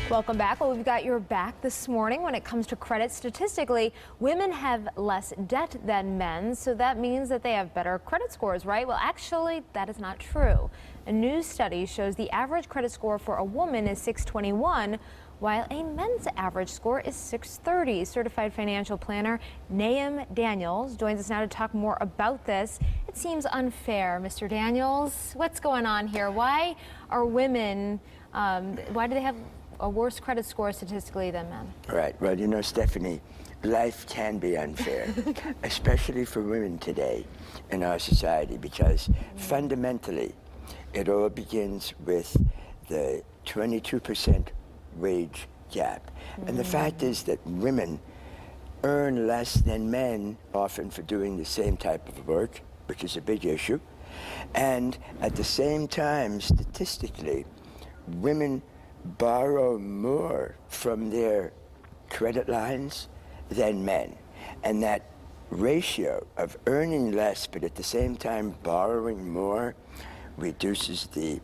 Welcome back. Well, we've got your back this morning. When it comes to credit, statistically, women have less debt than men, so that means that they have better credit scores, right? Well, actually, that is not true. A new study shows the average credit score for a woman is 621, while a men's average score is 630. Certified financial planner Naim Daniels joins us now to talk more about this. It seems unfair, Mr. Daniels. What's going on here? Why are women, why do they have a worse credit score statistically than men? Right. Well, you know, Stephanie, life can be unfair, especially for women today in our society, because fundamentally, it all begins with the 22% wage gap. And the fact is that women earn less than men often for doing the same type of work, which is a big issue. And at the same time, statistically, women borrow more from their credit lines than men. And that ratio of earning less but at the same time borrowing more reduces the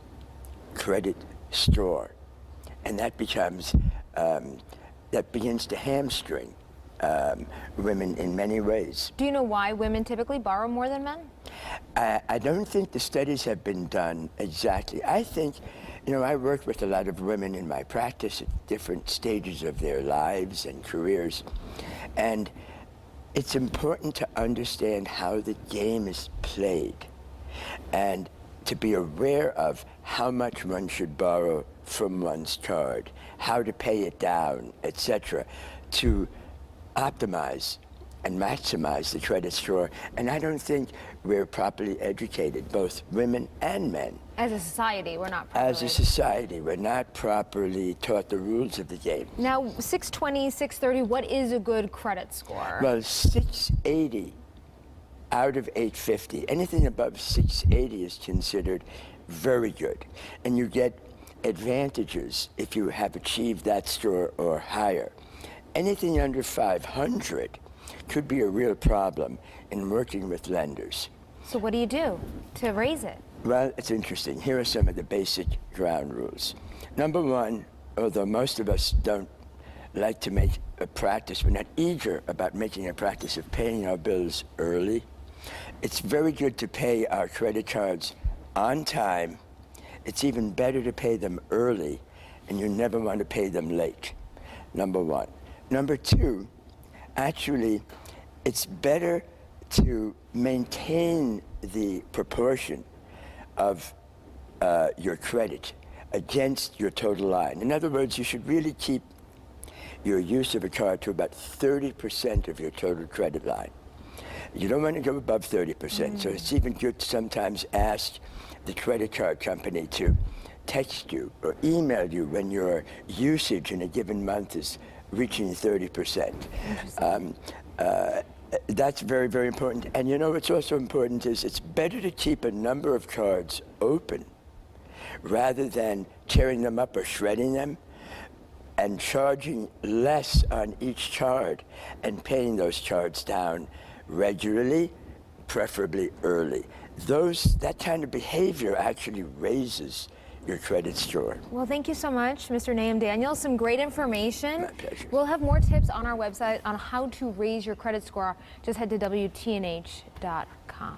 credit score. And that becomes, that begins to hamstring women in many ways. Do you know why women typically borrow more than men? I don't think the studies have been done exactly. I think, you know, I work with a lot of women in my practice at different stages of their lives and careers. And it's important to understand how the game is played and to be aware of how much one should borrow from one's card, how to pay it down, etc., to optimize and maximize the credit score. And I don't think we're properly educated, both women and men. As a society, we're not properly. As a society, we're not properly taught the rules of the game. Now, 620, 630, what is a good credit score? Well, 680 out of 850. Anything above 680 is considered very good. And you get advantages if you have achieved that score or higher. Anything under 500 could be a real problem in working with lenders. So what do you do to raise it? Well, it's interesting. Here are some of the basic ground rules. Number one, although most of us don't like to make a practice, we're not eager about making a practice of paying our bills early. It's very good to pay our credit cards on time. It's even better to pay them early, and you never want to pay them late, number one. Number two, actually, it's better to maintain the proportion of your credit against your total line. In other words, you should really keep your use of a card to about 30% of your total credit line. You don't want to go above 30%, so it's even good to sometimes ask the credit card company to text you or email you when your usage in a given month is reaching 30%. That's very, very important. And you know what's also important is it's better to keep a number of cards open rather than tearing them up or shredding them and charging less on each card and paying those cards down regularly, preferably early. That kind of behavior actually raises your credit score. Well, thank you so much, Mr. Naim Daniels. Some great information. My pleasure. We'll have more tips on our website on how to raise your credit score. Just head to WTNH.com.